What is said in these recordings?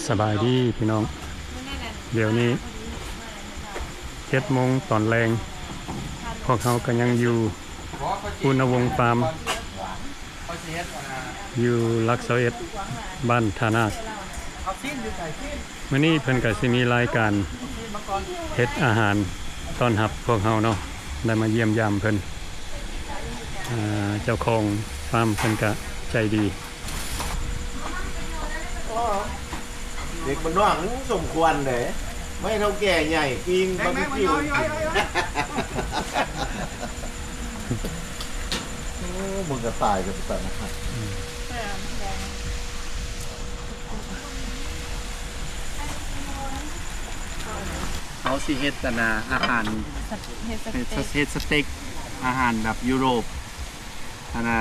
สบายดีพี่น้องเดี๋ยวนี้7 โมงตอนแรงพวกเขาก็ยังอยู่อุณวงศ์ฟาร์มอยู่ลักษเอ็ดบ้านธานามื้อนี้เพิ่นก็สิมีรายการเฮ็ดอาหารต้อนรับพวกเขาเนาะได้มาเยี่ยมยามเพิ่นเจ้าของฟาร์มเพิ่นก็ใจดีเด็กมันว่างนึงสมควรเลยไม่เท่าแก่ใหญ่ปิ้งบาร์บีคิวโอ้มึงก็ตายกับสัตว์นะครับเขาสิเฮ็ดแต่นะอาหารเฮ็ดสเต็กอาหารแบบยุโรปอันน่ะ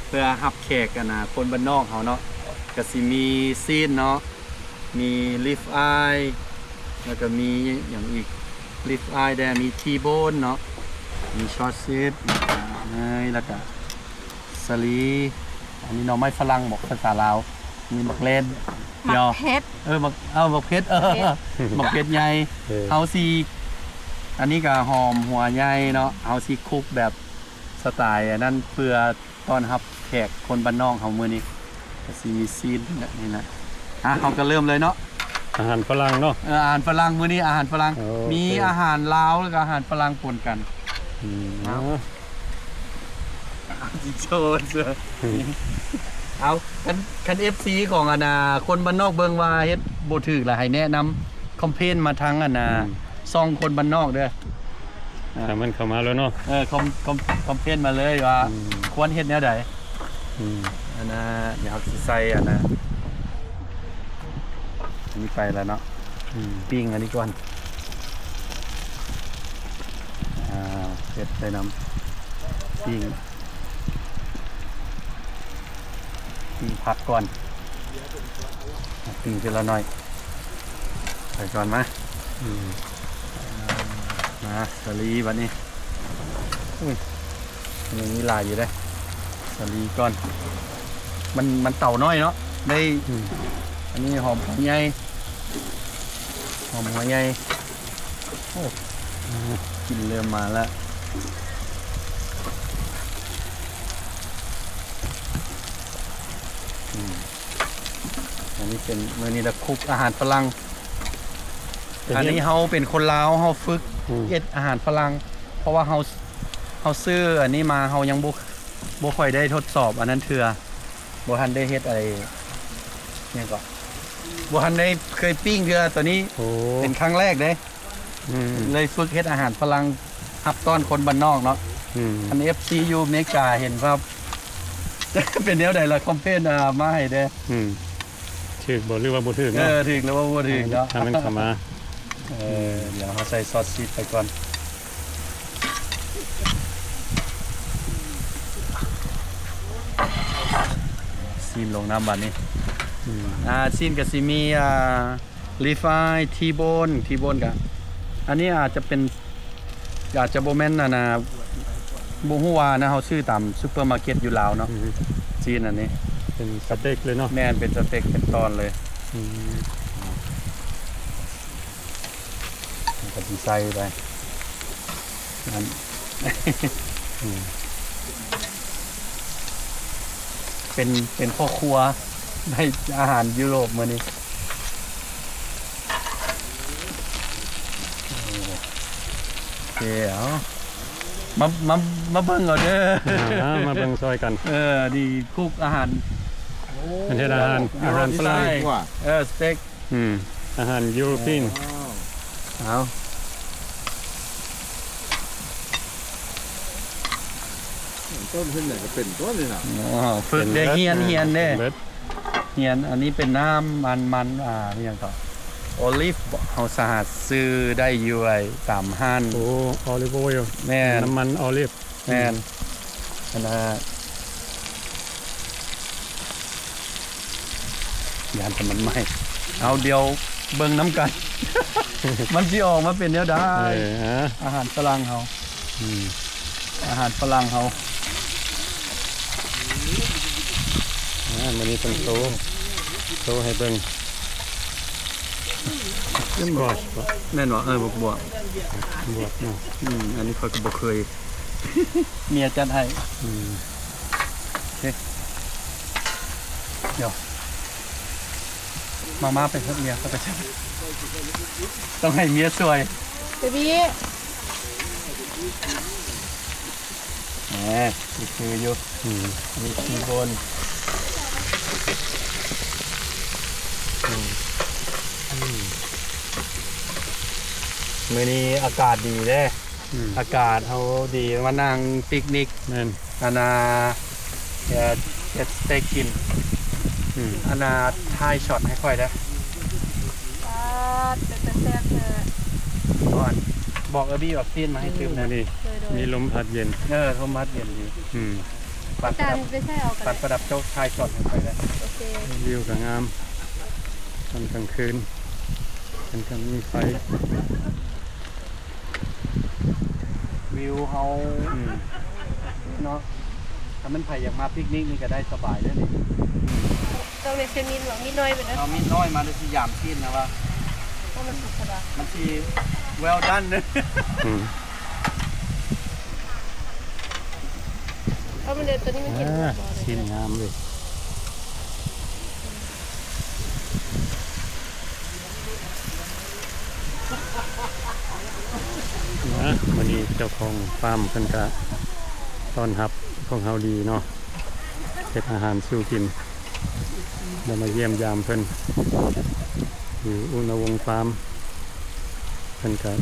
เพื่อรับแขกกันนะคนบ้านนอกเขาเนาะก็สิมีซีนเนาะมีลิฟอายแล้วก็มีอย่างอีกลิฟอายแต่มีทีโบนเนาะมีช็อตซีดเนยแล้วก็สลีอันนี้เนาะไม้ฝรั่งบอกภาษาลาวมีบักเลนหมักเพชรบักเพชรบักเพชรใหญ่เฮาซีอันนี้ก็หอมหัวใหญ่เนาะเฮาซีคุกแบบสไตล์นั่นเพื่อต้อนรับแขกคนบ้านนอกเฮามื้อนี้ก็สิมีซีนนี่นะเฮาก็เริ่มเลยเนาะอาหารฝรั่งเนาะอาหารฝรั่งมื้อนี้อาหารฝรั่งมีอาหารลาวแล้วก็อาหารฝรั่งปนกันจิโชนเสือเอาคัน FC ของคนบ้านนอกเบิ่งว่าเฮ็ดบ่ถูกล่ะให้แนะนำคอมเพนมาทางซองคนบ้านนอกเด้อมันเข้ามาแล้วเนาะคอมเพนมาเลยว่าควรเฮ็ดแนวใดอันน่ะเดี๋ยวสิใส่อันนี้ไปแล้วเนาะปิ้งอันนี้ก่อนเฮ็ดใส่น้ำปิ้งผักก่อนปิ้งทีละหน่อยใส่ก่อนมาสลีบัดนี้ยังมีลายอยู่ได้สลีก่อนมันเต่าน้อยเนาะได้อันนี้หอมหัวใหญ่โอ้กินเริ่มมาแล้วอันนี้เป็นมื้อนี้ละคุกอาหารฝรั่งอันนี้เฮาเป็นคนลาวเฮาฝึกเฮ็ดอาหารฝรั่งเพราะว่าเฮาซื้ออันนี้มาเฮายังบ่ค่อยได้ทดสอบอันนั้นเทื่อบ่ทันได้เฮ็ดอะไรเนี่ยก็บ่ทันได้เคยปิ้งเทื่อตัวนี้เป็นครั้งแรกเด้เลยฝึกเฮ็ดอาหารฝรั่งรับต้อนคนบ้านนอกเนาะอัน FC อยู่อเมริกาเห็นครับเป็นแนวใดล่ะคอมเพนมาให้เด้ถึกบ่หรือว่าบ่ถึกเนาะถึกหรือว่าบ่ถึกเนาะถ้ามันเข้ามาเดี๋ยวเราใส่ซอสซีดไปก่อนซีนลงน้ำบัดนี้ซีนกับซีมีรีไฟทีโบนกับอันนี้อาจจะโบแมนนะบูฮูวานะเขาซื้อตามซุปเปอร์มาร์เก็ตอยู่ลาวเนาะซีนอันนี้เป็นสเต็กเลยเนาะแม่นเป็นสเต็กเป็นตอนเลยก็ดีไซน์ไปนั่นเป็นพ่อครัวในอาหารยุโรปมื้อนี้โอเคเอามาเบิ่งเอาเด้อมาเบิ่งซอยกันดีคุกอาหารประเทศอาหารฝรั่งสเต็กอาหารยุโรปีนเอาต้นขึ้นไหนก็เป็นต้นเลยนะฝึกได้เฮียนเด้เฮียนอันนี้เป็นน้ำมันนี่ยังต่อโอลิฟเขาสหัสซื้อได้อยู่ไอ้ตามห้านโอลิฟออยล์แม่น้ำมันโอลิฟแม่นะยานแต่มันไม่เอาเดียวเบิ่งน้ำกันมันสิออกมาเป็นแนวใดอาหารฝรั่งเขาอาหารฝรั่งเขามันมีต้นโต โชว์ให้เบิ่งสกอช แม่นบ่บวก บวกเนาะ อันนี้ข้อยก็บ่เคย เมียจัดให้ อืม เดี๋ยวมาไปเพิ่มเมียเข้าไปใช่ต้องให้เมียสวย เบบี้ แหมนี่คืออยู่ อืม มีคีย์บนมื้อนี้อากาศดีเด้ อืม อากาศเขาดีมานั่งปิกนิก แม่น อานาเฮ็ดสเต็กกิน อืม อานาถ่ายช็อตให้ค่อยได้ ป้าเป็นแซ่บเธอ ก่อนบอกบี้แบบซีนมาให้ตืม อั นะ นนี้ โดย มีลมพัดเย็น โทมัสเย็นดี อืม ปัดประ จาน ดับ ไม่ใช่เอากัน ปัดประดับเจ้าถ่ายช็อตให้ค่อยได้ โอเค วิวก็งามตอนกลางคืนมันก็มีไฟ วิวเฮา อืม เนาะถ้ามันไผอยากมาปิกนิกนี่ก็ได้สบายเลยนี่ ต้องในเซมินหรอมีน้อยไปนะ เอามีดน้อยมาด้วยที่ยามซีนนะว่า เพราะมันสุกขนาด มันสิ well done เนอะ อืม เพราะมันเดินตัวนี้มันกิน ชิ้นงามเลยนะวันนี้เจ้าของฟาร์มเพิ่นก็ต้อนรับพวกเฮาดีเนาะเฮ็ดอาหารสู่กินเรามาเยี่ยมยามเพิ่นอยู่อุณวงศ์ฟาร์มเพิ่นก็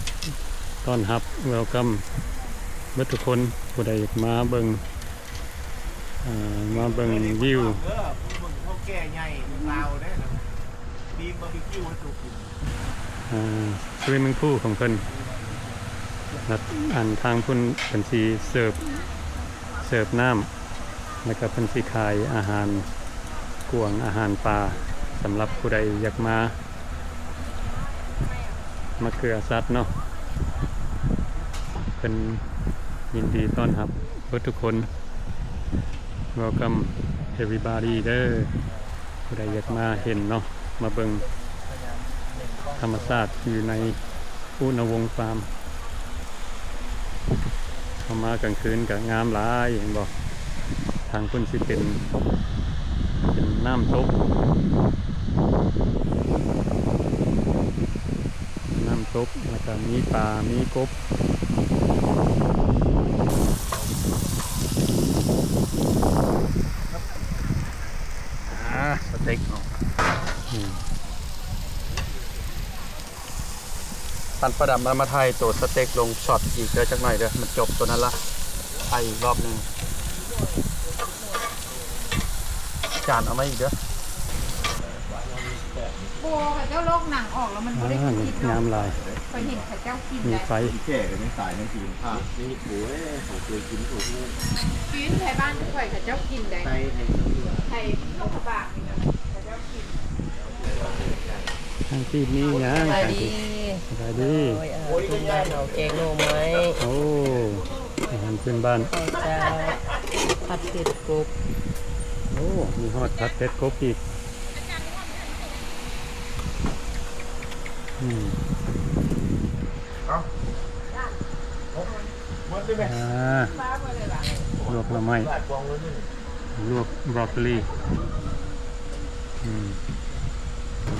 ต้อนรับเวลคัมเบิดทุกคนผู้ใดอยากมาเบิ่งวิว เขาแก่ใหญ่ลาวได้นะทีมบาร์บีคิวให้ถูกกิน สวิมมิ่งพูลของเพิ่นนัดอันทางพุ่นเพิ่นสิเสิร์ฟน้ำแล้วก็เพิ่นสิขายอาหารกวางอาหารปลาสำหรับผู้ใดอยากมาเกลือสัตว์เนาะเพิ่นยินดีต้อนรับทุกคน Welcome everybody เด้อผู้ใดอยากมาเห็นเนาะมาเบิ่งธรรมชาติอยู่ในอุณวงศ์ฟาร์มเข้ามากลางคืนกับงามหลายอย่างบอกทางคุณสิเป็นน้ำตกแล้วก็มีปลา มีกบ สเต็กเนาะ อืม ปันประดับมาไทยตัวสเต็กลงช็อตอีกเด้อจักหน่อยเด้อมันจบตัวนั้นละไปอีกรอบหนึงจานเอามาอีกเด้อ โบค่ะเจ้าโรคหนังออกแล้วมันไม่ได้ นี่ กิน งามหลาย เคยเห็นค่ะเจ้ากิน มี ได้ ไฟ แก่กันไม่ตายนั่นคือภาพนี่โอ้ยผมเคยกินถูก กินไทยบ้านทุกคนค่ะเจ้ากินได้ ไตในเสือ ไทยข้าวปากนี่นะค่ะเจ้ากิน ทางที่นี่ยัง สวัสดี สบายดี โอ้ยอาหารพื้นบ้านเราแกงโหน่อไม้ โอ้อาหารพื้นบ้าน ข้าวเจ้าผัดเผ็ดกบ โอ้ มีฮอดผัดเผ็ดกบอีกอืม หมดได้ไหม ลวกละไม้ บาดกองเลยนี่ ลวกบรอกโคลี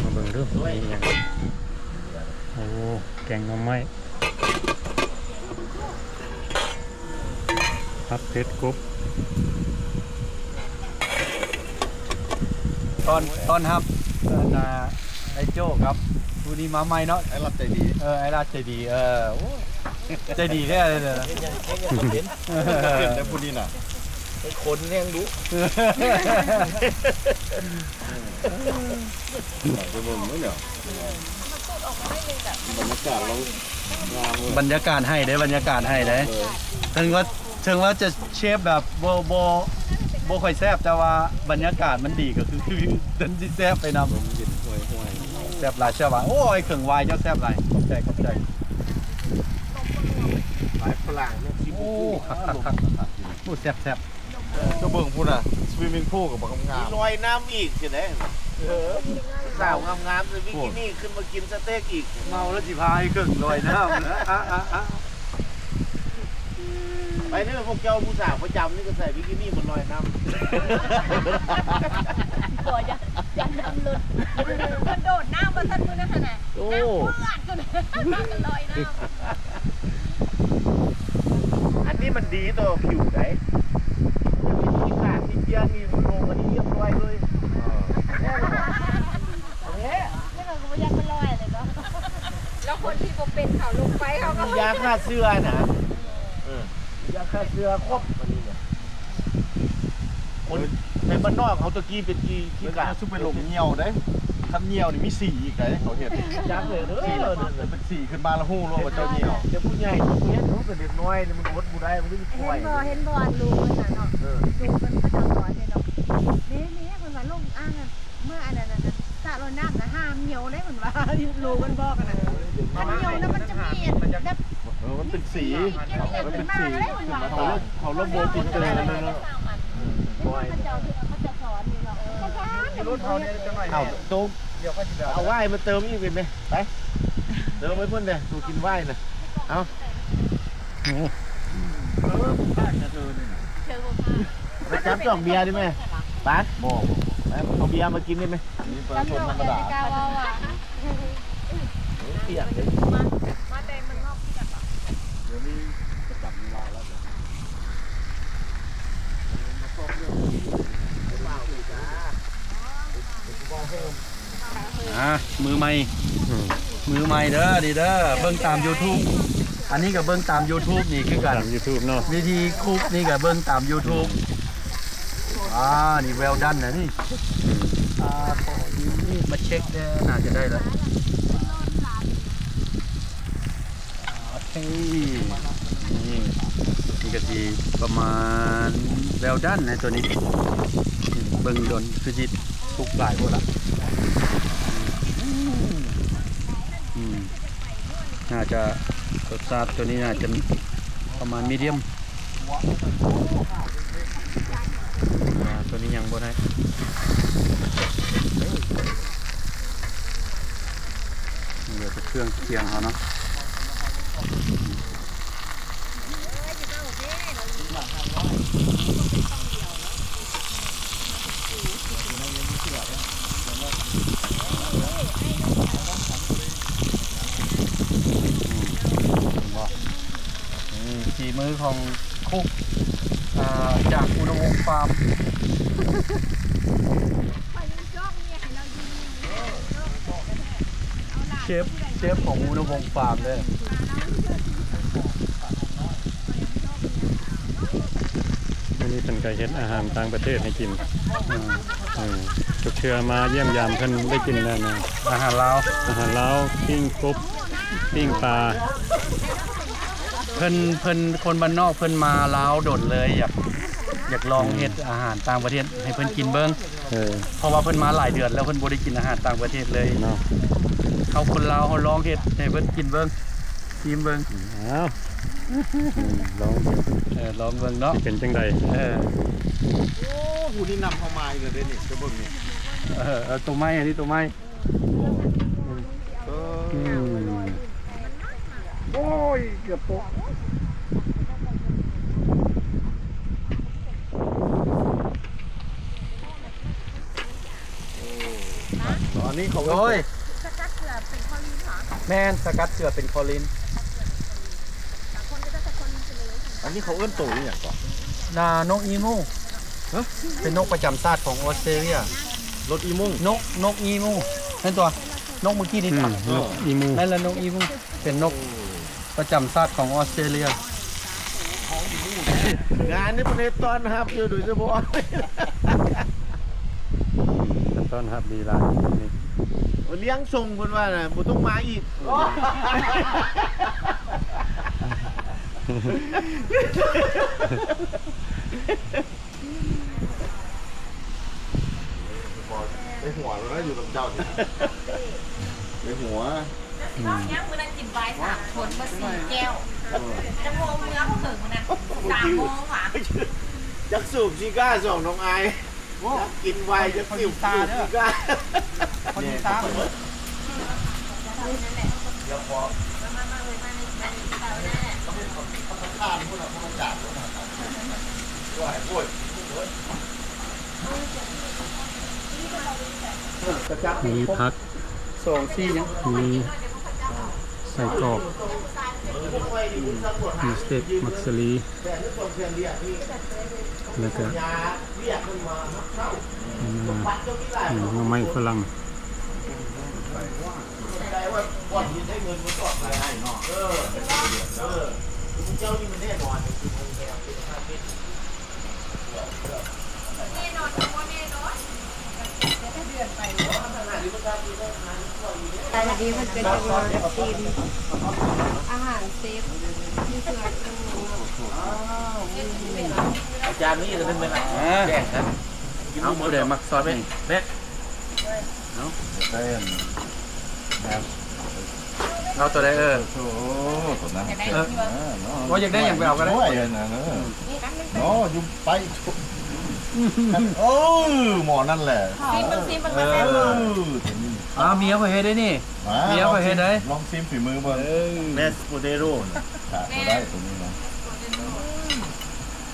มาเบิ่งดูมีหยังโอ้ แกงหน่อไม้ผัดเผ็ดกบ ตอนครับไอ้โจ้ครับผู้นี้มาใหม่เนาะ ไอ้รับใจดี ไอ้ราชใจดีโอ้ใจดีแท้เลยนะ เป็นแต่ผู้นี้น่ะคนแห้งดุจะบ่นไม่เหรอบรรยากาศเรางามเลย บรรยากาศให้ได้บรรยากาศให้ได้ถึงว่าจะเชฟแบบโบค่อยแซ่บแต่ว่าบรรยากาศมันดีก็คือดันสิแซ่บไปนำ เย็นห่วยห่วย แซ่บหลายเชื่อว่าโอ้ยเครื่องวายเจ้าแซ่บหลายขอบใจ หลายฝรั่งเนี่ยชิม โอ้คักโอ้แซ่บ ก็เบิ่งพูดอ่ะสวิมมิ่งพูลกับบักงามลอยน้ำอีกจะได้ สาวงามๆเลยบิกินี่ขึ้นมากินสเต็กอีก เมาแล้วสิพาให้ครึ่งลอยน้ำนะไปนี่พวกเจ้าผู้สาวประจำนี่ก็ใส่บิกินี่มันลอยน้ำ ตัวยันดำลุดมันโดดน้ำมาท่านมือนั่นน่ะ โอ้ น้ำเพื่อนกันลอยน้ำ อันนี้มันดีต่อผิวไหนที่ขาดที่เจียนี่มันลงมันเรียบร้อยเลย ไม่เราก็ยันมันลอยเลยเนาะ แล้วคนที่บ่เป็นเขาลงไปเขาก็ ยาฆ่าเสื้อนะยาฆ่าเสื้อครบมันนี่เนี่ยคนในบ้านนอกเขาตะกี้เป็นที่กา ซุปเป็นลมเหี่ยวได้คำเหี่ยวนี่มีสีอีกได้เขาเห็น ยักษ์เลยเด้ สี อ เป็นสีขึ้นมาแล้วหู้รู้ว่าเจ้าเหี่ยว เดี๋ยวผู้ใหญ่ผู้เนี้ยรู้แต่เด็กน้อยเนี่ยมันอดบุได้มันไม่มีป่วย เห็นบ่ลูกมันน่ะเนาะลูกมันก็จะสอนเนี่ยเนาะนี่คนว่าลงอ้างเมื่ออันนั้นน่ะสระลอยน้ำนะห้ามเหนียวได้เหมือนว่าลูกมันบอกกันนะถ้าเหนียวแล้วมันจะมีแบบ มันเป็นสีมันเป็นสี เขาระบบติดเตือนแล้วเนาะ เขาจะสอนนี่เนาะ รถเขาเนี่ยจะหน่อย เอาโต๊ะ เดี๋ยวก็จะ เอาไหว้มาเติมอีกเป็นไหมไปเติมไว้เพื่อนเลยดูกินไหว้น่ะเอา ไปจับจ่องเบียร์ได้ไหมปั๊ดบอกเอาเบียร์มากินได้ไหม นี่ปลาชนธรรมดา กาว่าว่ะ เปียกเลย มาเต็มมันงอกที่แบบ เดี๋ยวนี้จะจับเวลาแล้ว มือใหม่เด้อดีเด้อเบิ่งตาม YouTube อันนี้ก็เบิ่งตาม YouTube นี่คือกัน ตาม YouTube เนาะ วิธีคุกนี่ก็เบิ่งตาม YouTube นี่เวลดันนะนี่พอดีนี่มาเช็คเด้อน่าจะได้แล้วโอเคนี่ก็สิประมาณเวลดันนะตัวนี้เบิ่งโดนคือจิตคุกหลายพวกละน่าจะรสชาติตัวนี้น่าจะประมาณมีเดียมตัวนี้ยังบ่ได้เดี๋ยวจะเครื่องเคียงเขาเนาะฝีมือของคุกจากอุณวงศ์ฟาร์มเชฟของอุณวงศ์ฟาร์มเลย วันนี้เพิ่นก็เฮ็ดอาหารต่างประเทศให้กินทุกเทื่อมาเยี่ยมยามเพิ่นได้กินแล้วนะ อาหารลาว อาหารลาวปิ้งกบปิ้งปลา เพิ่นคนบ้านนอกเพิ่นมาลาวโดดเลยอยากลองเฮ็ดอาหารต่างประเทศให้เพิ่นกินเบิ่งเพราะว่าเพิ่นมาหลายเดือนแล้วเพิ่นบ่ได้กินอาหารต่างประเทศเลย เนาะ เขาคนลาวเขาลองเฮ็ดให้เพิ่นกินเบิ่งชิมเบิ่ง อ้าวลอง ลองเบิ่งเนาะ เป็นจังได โอ้ผู้นี่นำเข้ามาอีกเลยนี่จะเบิ่งนี่ตัวไม้อันนี้ตัวไม้โอ้ยเกือบตกตอนนี้เขา โอ้ยแม่นสกัดเกลือเป็นคอลิน อันนี้เขาเอื้อนตุ๋ยอย่างก่อน นกอีมูเป็นนกประจำชาติของออสเตรเลีย รถอีมุ่ง นกอีมูนั่นตัวนกเมื่อกี้นี่ นกอีมู นั่นแหละนกอีมูเป็นนกประจำชาติของออสเตรเลีย งานนี้ประเทศตอนนะครับอยู่ดูจะบอก ต้อนรับดีหลายนี่ เลี้ยงส่งคนว่าน่ะบ่ต้องมาอีกไอหัวเราอยู่กับเจ้าดิไอหัว น้องยังมื้อนั้นกินไวน์3คนมา4แก้วจะโมงเนื้อเขาถึงมื้อนั้น3โมงว่ะ ยักษ์สูบซิก้าส่งน้องไอ กินไวจะสิวตาเด้อคนนี้ตาเดี๋ยวพอมีพัก สองซี่ยัง มีใส่กรอกมีสเต็กมักสลีแล้วก็มาไม้ฝรั่ง แต่ดีมันเป็นตัวทีมอาหารเซฟที่เสือ อาจารย์นี่จะเป็นอะไรแจ้งครับกิน เอา หม ผู้ ด ใดมักซอสนี่ แม่ เอาตัวใดโอ้ตัวนั้น ว่าอยากได้อย่างไปเอาก็ได้ ด้วยนะเนาะอยู่ไปโอ้หมอนั่นแหละ ซีมัน เอ มาแซ่บ อ เมียเขาเฮ็ดได้นี่ เมียเขาเฮ็ดได้ ลองซิมฝีมือเบิ่ง แมสโปเตโร่ ขาดได้ตัวนี้นะ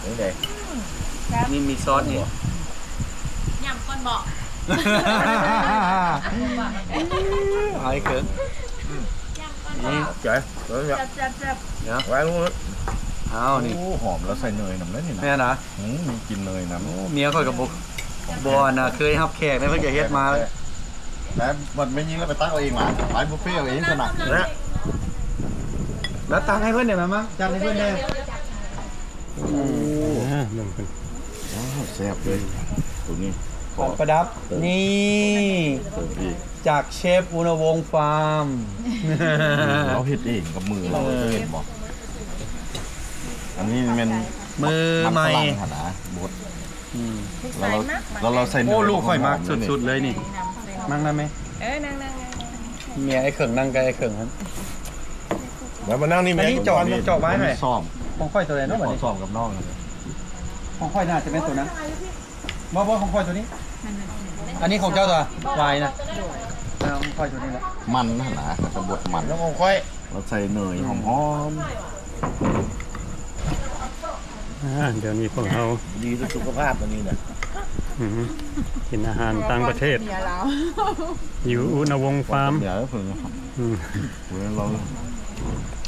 นี่ไง นี่มีซอสนี่ ยำก้อนเบาะ เอาไอ้เกินนี่ เจ๋ยแล้วเนี่ย เดี๋ยว ไว้ลูก เอานี่ โอ้หอมแล้วใส่เนยน้ำนั่นนี่นะ แม่นะ มีกินเนยน้ำ เมียข่อยกับบุกบอน่ะเคยรับแขกได้เพิ่นก็เฮ็ดมา แล้วมันไม่ยิงแล้วไปตั้งเอาเองมาไปบุฟเฟ่เอาเองถนัด นะ แล้วตังให้เพิ่นได้มั้ยจังให้เพิ่นได้ ลงเป็น แซ่บเลยตัวนี้ ของประดับนี่ ตัวพี่ จากเชฟอุณวงศ์ฟาร์ม เราเฮ็ดเองกับมือเราเห็นบอกอันนี้มัน มือใหม่ ฝรั่งหั่นนะบด อืม เราใส่เนย โอ้ลูกข่อยมากสุดๆเลยนี่นั่งได้ไหม นั่ง เมียไอ้เขิงนั่งกับไอ้เขิงครับ แล้วมานั่งนี่ อันนี้เจาะไว้ไหม ซ่อม ของข่อยตัวไหนเนาะบัด ขอ นี้ ซ่อมกับน้องเลย ของข่อยน่าจะเป็นตัวนั้นบ่ของข่อยตัวนี้ อันนี้ของเจ้าตัววายนะเอาของข่อยตัวนี้แหละ มันหั่นนะกระบดมัน แล้วของค่อย เราใส่เนยหอม เดี๋ยวนี้พวกเรา ดีต่อสุขภาพตัวนี้เนี่ย กินอาหารต่างประเทศ อยู่อุณวงศ์ฟาร์ม เดี๋ยวเพิ่ง อืม เรา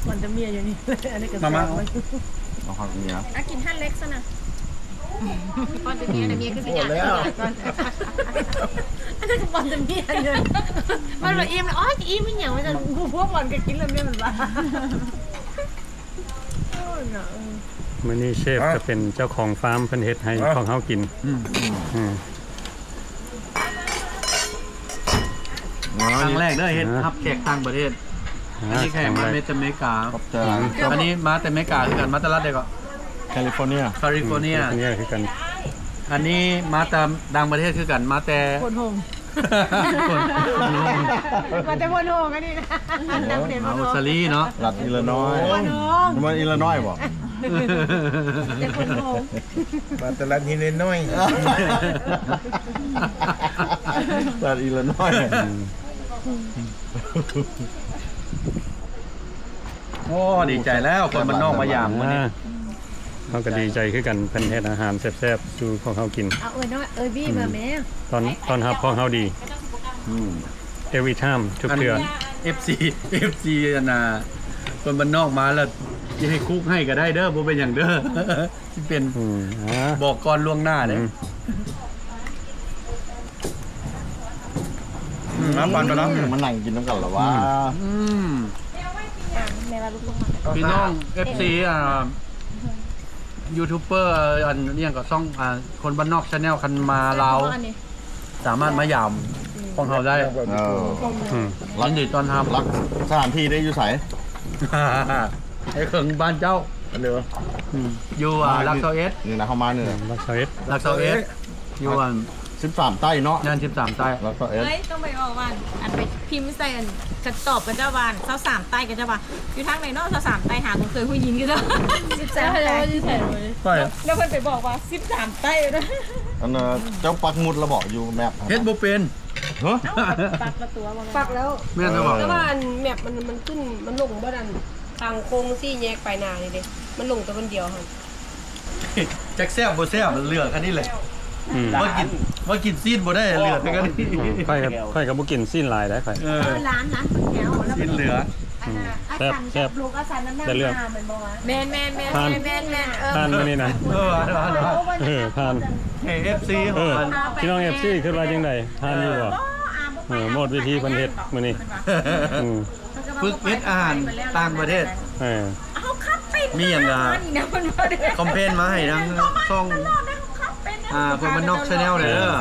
มันจะเมียอยู่นี่อันนี้ก็ มา เราหักเนี้ย อ่ะกินท่านเล็กซะนะก้อนจะเมียนะเมียคือสิ หม อ ด ยาก แล้ว อันนี้ก็บอลจะเมียเลยมันแบบอิ่มอ๋ออิ่มไม่เหนียวมันจะพวกบอลก็กินแล้วเนี่ยมันบ้า มื้อนี้เชฟจะเป็นเจ้าของฟาร์มเพิ่นเฮ็ดให้ของเฮากิน อืม ครั้งแรกเด้อเฮ็ดรับแขกต่างประเทศ อันนี้แขกมาจากอเมริกา ขอบใจหลัง อันนี้มาแต่อเมริกาคือกันมาแต่รัฐใดก็ แคลิฟอร์เนีย แคลิฟอร์เนีย อันนี้คือกัน อันนี้มาแต่ดังประเทศคือกันมาแต่ คนหง คน มันจะคนหงอันนี้นะดังเด่นค เอา นหง ซาลีเนาะ รัฐอิลลินอยส์ คนหง มันอิลลินอยส์บ่ แต่คนหง มาตลาดนี้น้อย รัฐอิลลินอยส์ โอ้ดีใจแล้วคนมันนอกมายามวันนี้ เขาก็ดีใจคือกันเพิ่นเฮ็ดอาหารแซ่บๆสู่ของเฮากิน เอาน้อยบี้มาแม่ ตอนรับของเฮาดี every time ทุกเทื่อ FC อันน่ะคนมันนอกมาแล้วจะให้คุกให้ก็ได้เด้อบ่เป็นอย่างเด้อ ที่เป็น บอกก่อนล่วงหน้าเด้น้ำปันไปแล้ว มันนั่งกินน้ำกันเหรอวะ พี่น้อง FC ยูทูบเบอร์อันนี้ก็ซ่องคนบ้านนอกชาแนลคันมาลาวสามารถมายามของเขาได้ อืม ยินดีต้อนรับ รักสถานที่ได้อยู่ใส ไอ้เขิงบ้านเจ้า เรือ อยู่ลักเซาเอส นี่นะเข้ามาเนี่ย รักษาเอ็ด ลักเซาเอสอยู่13ใต้เนาะ งาน13ใต้ แล้วก็เอส เฮ้ยต้องไปบอกว่าอันไปพิมพ์ใส่อันกระตอบกันเจ้าบ้านเจ้าสามใต้กันเจ้าบ้านอยู่ทางไหนเนาะเจ้าสามใต้หาคนเคยผู้หญิงกันเจ้า13ใต้ ไป แล้วเพิ่นไปบอกว่า13ใต้นะ อันน่ะเจ้าปักหมุดระบอกอยู่แมพ เฮ็ดบ่เป็น เฮ้ย ปักแล้ว แม่นบ่ แต่ว่าอันแมปมันขึ้นมันลงบ่ดันทางโค้งซี่แยกไปหน้านี่เด้มันลงแต่คนเดียวหั่น จักแซ่บบ่แซ่บเลือกอันนี้แหละ อืม ว่ากินซีดบ่ได้เลือกแต่กัน ค่อยกับบ่กินสิ้นลายได้ค่อย เออ ร้านคนแถวแล้ว ซีดเหลือ แซ่บ ลูกอาจารย์น้ำหน้า ได้เรื่อง เหมือนบอกว่า แมนทานมื้อนี้นะ เออว่า ทาน KFC ข เอ อง อ มัน พี่น้อง FC คิดว่าจังไดทานอยู่บ่หมดวิธีเพิ่นเฮ็ดมื้อนี้อืม ฝึกเฮ็ดอาหารต่างประเทศ เออ เอาครับเป็น มีอย่าง นี่นะมันบ่ได้ คอมเพลนมาให้ทั้งช่องคนมันนอก Channel เลยเด้อ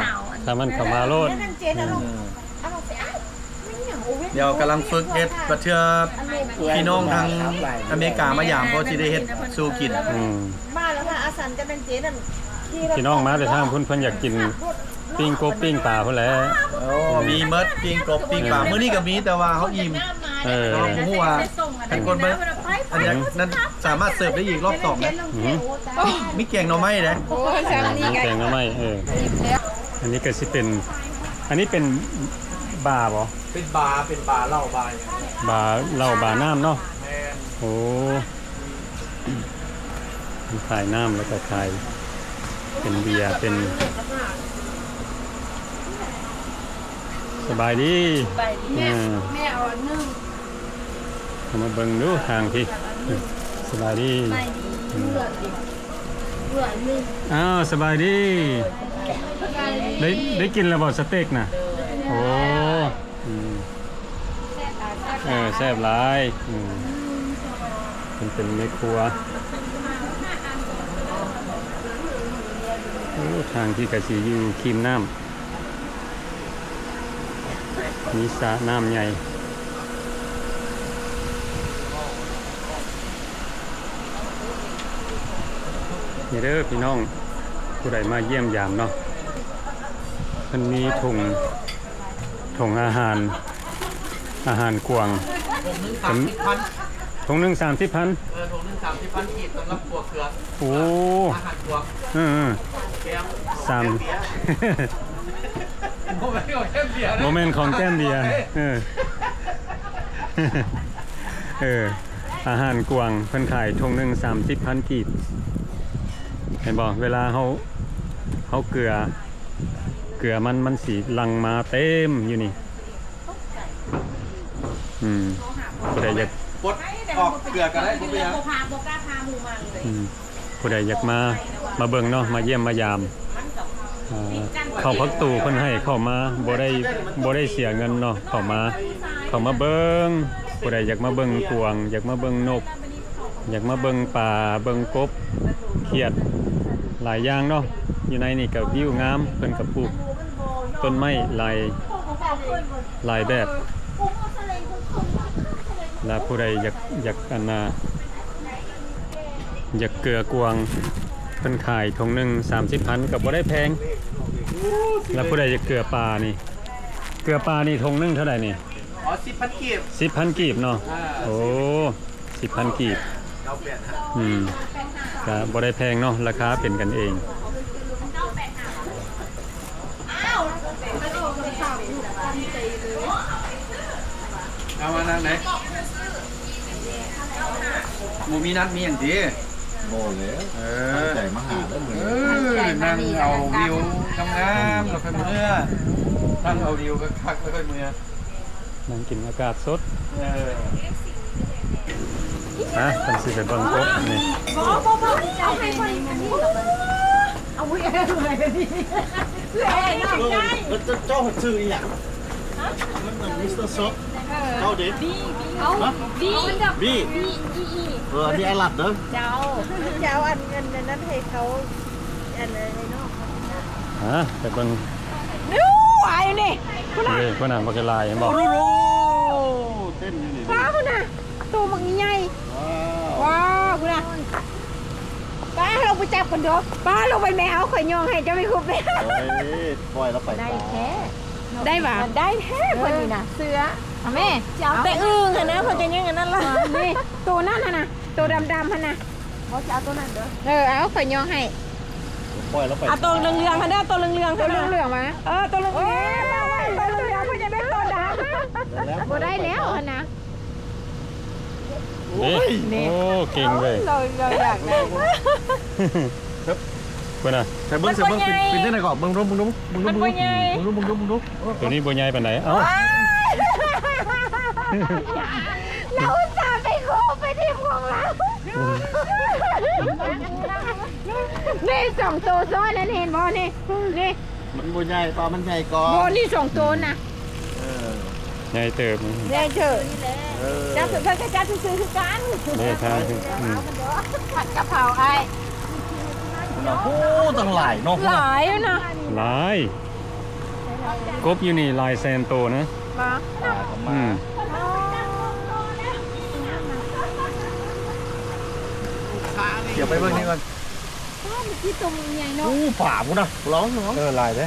ถ้ามันเข้ามาโลด นั่นเจนนะลูกเอาไปอ้าวไม่อย่างโอเว่น เดี๋ยวกำลังฝึกเฮ็ดประเทือพี่น้องทางอเมริกามายามเพราะสิได้เฮ็ดสู่กิน อืม มาแล้วค่ะอาสันจะเป็นเจนนั่น พี่น้องมาแต่ทางเพิ่นอยากกินปิ้งกบปิ้งปลาพุ่นแหละ มีเมิดปิ้งกบปิ้งปลามื้อนี้ก็มีแต่ว่าเขาอิ่ม เออ เราบ่ฮู้ว่าเป็นคนบ่อันนี้นั้นสามารถเสิร์ฟได้อีกรอบ2นะ อืม มีแกงหน่อไม้เด้ โอ้ยซ้ำนี่ไง แกงหน่อไม้เอออันนี้ก็สิเป็น อันนี้เป็นบาร์บ่ เป็นบาร์เหล้าบาร์ บาร์เหล้าบาร์น้ำเนาะโอ้มันขายน้ำแล้วก็ขายเป็นเบียร์เป็นสบายดีอืม แม่เอาอันนึง เอามาเบิ่งดูทางพี่สบายดีอืม เบื่ออันนึง อ้าวสบายดีได้กินแล้วบ่สเต็กน่ะโอ้อืมแซ่บหลายอืมเป็นแม่ครัวโอ้ทางที่กะสิอยู่คิมน้ำมีสระน้ำใหญ่นี่เด้อพี่น้องผู้ใดมาเยี่ยมยามเนาะมันมีถุงอาหารกวาง 30,000 ถุงหนึ่ง30,000 ถุงนึง30,000กีบสำหรับครัวเกลือ โอ้ อาหารครัว เออสาม โมเมนต์ของแก้มเบียร์ โมเมนต์ของแก้มเบียร์อาหารกวางเพิ่นขายถุงหนึ่ง30,000 กีบเห็นบ่เวลาเขาเกลือมันสีลังมาเต็มอยู่นี่ผู้ใดอยาก ปดออกเกลือกันได้บ่เป็นหยัง พาบ่กล้าพาหมู่มันเลย ผู้ใดอยากมาเบิ่งเนาะมาเยี่ยมมายามเข้าพักตู่เพิ่นให้เข้ามาบ่ได้เสียเงินเนาะเข้ามาเบิ่งผู้ใดอยากมาเบิ่งกวางอยากมาเบิ่งนก อยากมาเบิ่งป่าเบิ่งกบเขียดหลายอย่างเนาะอยู่ในนี่ก็วิวงามเพิ่นก็ปลูกต้นไม้หลายแบบแล้วผู้ใดอยากอันน่ะอยากเกลือกวางเพิ่นขายถุงหนึง30,000ก็บ่ได้แพงแล้วผู้ใดอยากเกลือปลานี่ถุงหนึงเท่าไหร่นี่ อ๋อ10,000กีบ 10,000 กีบเนาะโอ้ 10,000 กีบก็บ่ได้แพงเนาะราคาเป็นกันเอง เอามานั่งไหนหมูมีนัดมีอย่างดี โมเลยตั้งใจมาหาแล้วเหมือน นั่งเอาวิวงามๆแล้วค่อยเมื่อนั่งเอาวิวก็คักแล้วค่อยเมื่อ นั่งกินอากาศสด เออ นะเพิ่นสิไปเบิ่งกบนี่ เอาให้คนอันนี้เอาไว้อะไรนี่ เจ้าชื่ออีหยังมันเหมือนมิสเตอร์ซอฟเจ้าดิเอาบีอันนี้ไอหลัดเด้อ เจ้าอันเงินนั้นให้เขาอันอะไรเนาะ ไปเบิ่ง นู้ไอ้นี่ นี่คนน่ะบ่เคยลายเห็นบ่ เต้นอยู่นี่ ป้าคุณน่ะตัวมันใหญ่ว้าวคุณน่ะป้าเราไปจับกันเด้อป้าลงไปแมวข่อยยองให้เจ้าไม่คุบเลย ปล่อยแล้วไป ได้แท้ได้ป่ะได้แท้คนนี้นะเสือแม่จะเอาแต่อึ่งค่ะนะเพิ่นจะยังกันนั่นล่ะนี่ตัวนั่นน่ะนะตัวดำๆหั่นน่ะบ่จะเอาตัวนั้นเด้อเอาข่อยยองให้ ปล่อยแล้วไป เอาตัวเหลืองๆค่ะเด้อตัวเหลืองๆ ตัว ค่ะ เหลืองๆมา ตัวเหลืองๆตัวเหลืองๆเพิ่นจะได้ตัวดำ บ่ได้แล้วหั่นนะ เอ๊ะโอ้เก่งเลย เราอยากได้ เพิ่นน่ะ ใส่เบิ้งเป็นได้ไหนก่อนเบิ้งรู้ ตัวนี้บ่ใหญ่ปานใดเอ้า เราจะไปโคไปที่ของเรานี่2ตัวซ้อนนั่นเห็นบ่นี่นี่ มันบ่ใหญ่ปลามันใหญ่ก่อ บ่ น นี่2ตัวนะ ใหญ่เติบ ได้เถอะจับเพิ่นก็จับซื้อคือกัน เด้ทางอืม ผัดกะเพราไอ้ โอ้ตั้งหลายเนาะ หลายอยู่นะ หลายกบอยู่นี่ลายแซนโตนะ มา ปลาเข้า อื มาม เดี๋ยวไปเบิ่งนี่ก่อน ที่ตัวใหญ่เนาะ โอ้ป่าพุ่นน่ะร้องเนาะ ลายเด้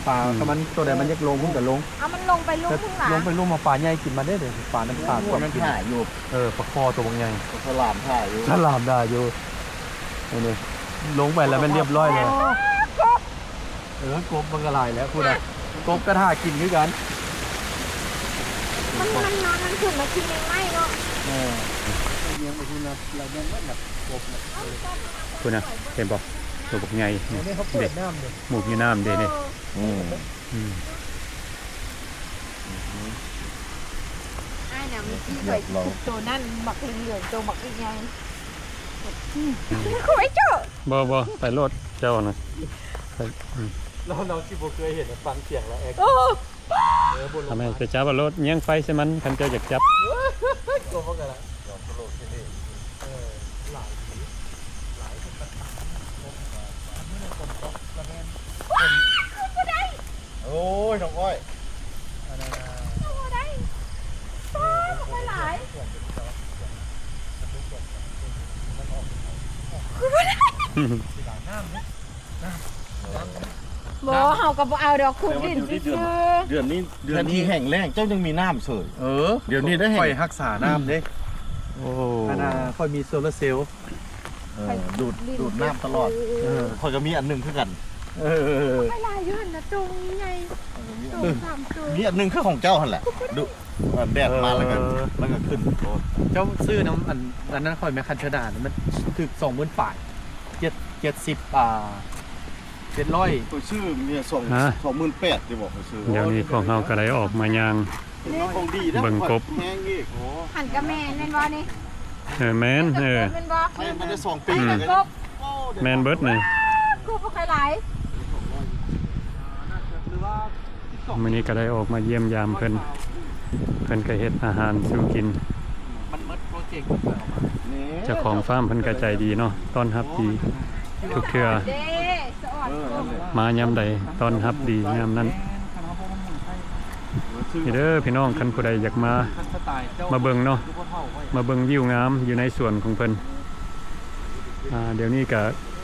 ปลาถ้ามันตัวใดมันยักลงพุ่นก็ลง เอามันลงไปลุก แต่ ข้างหลัง ลงไปลุ่มมาปลาใหญ่กินมาได้เด้อปลาน้ำขาด ตัวมันถ่ายอยู่ ปลาคอตัวบางใหญ่ ฉลามถ่ายอยู่ ฉลามได้อยู่นี่ลงไปแล้วมันเรียบร้อยเลยกบมันก็ลายแล้วคุณอ่ะกบก็ท่ากินคือกัน มันขึ้นมากินเองไหมเนาะ คุณน่ะเห็นบ่ตัวบักใหญ่นี่เด็กหมูกอยู่น้ำเด้นี่ อืม อืม ไอ้เนี่ยมีที่เคยตัวนั่นบักเหลืองตัวบักใหญ่คุยเจ้า บ่ไปโลดเจ้าน่ะไปอืม เราที่บ่เคยเห็นฟังเสียงแล้วแอก โอ้ ทำไมไปจับเอารถเงี้ยงไฟใช่มันคันเจ้าอยากจับ กบกันละ โอ้ยน้องอ้อย บ่เฮาก็บ่เอาดอกคุกดินซื่อ เดือนนี้แห้งแล้งเจ้ายังมีน้ำเสย เดี๋ยวนี้ได้เห็น ค่อยรักษาน้ำเด้ โอ้ อันน่ะค่อยมีโซลาร์เซลล์ ดูดน้ำตลอดคอยก็มีอันหนึ่งคือกัน ไม่ลายอยู่หั่นน่ะตรงใหญ่ตรง3ตัว มีอันหนึ่งคือของเจ้าหั่นแหละดูแดดมาแล้วก็ขึ้นโอ้ เจ้าซื้อน้ำอันนั้นค่อยแม่คันชะดามันถึก20,000บาท70700 ตัวชื่อเนี่ย28,000ที่บอกเขาซื้อ เดี๋ยวนี้พวกเราก็ได้ออกมาย่าง เป็นของดีนะ เบิ่งกบ แห้งอีกโอ้ หันกับแม่แม่นบ่นี่ แม่นแม่นบ่ แม่มันได้2 ปี อืม แล้ว ก ก็ บ แม่นเบิดนี่ กูบ่เคยหลาย มื้อนี้ก็ได้ออกมาเยี่ยมยามเพิ่นก็เฮ็ดอาหารสู่กิน มันมดโปรเจกต์ เจ้าของฟาร์มเพิ่นก็ใจดีเนาะต้อนรับดีทุกเทื่อ เด้สะออด มายามใดต้อนรับดียามนั้นนี่เด้อพี่น้องคันผู้ใดอยากมาเบิ่งเนาะมาเบิ่งวิวงามอยู่ในสวนของเพิ่นเดี๋ยวนี้ก็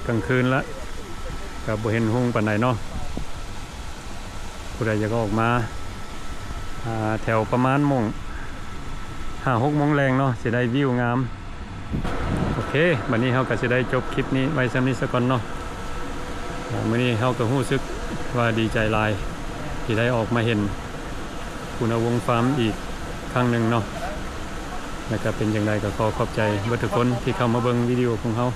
กลางคืนละก็บ่เห็นหุ่งปานใดเนาะผู้ใดอยากออกมาแถวประมาณโมง5-6 โมงแรงเนาะสิได้วิวงามโอเคบัดนี้เฮาก็สิได้จบคลิปนี้ไว้ส่ำนี้ซะก่อนเนาะมื้อนี้เฮาก็รู้สึกว่าดีใจหลายที่ได้ออกมาเห็นคุณวงศ์ฟาร์มอีกครั้งหนึ่งเนาะแล้วก็เป็นอย่างไรก็ขอขอบใจเบิดทุกคนที่เข้ามาเบิ่งวิดีโอของเฮา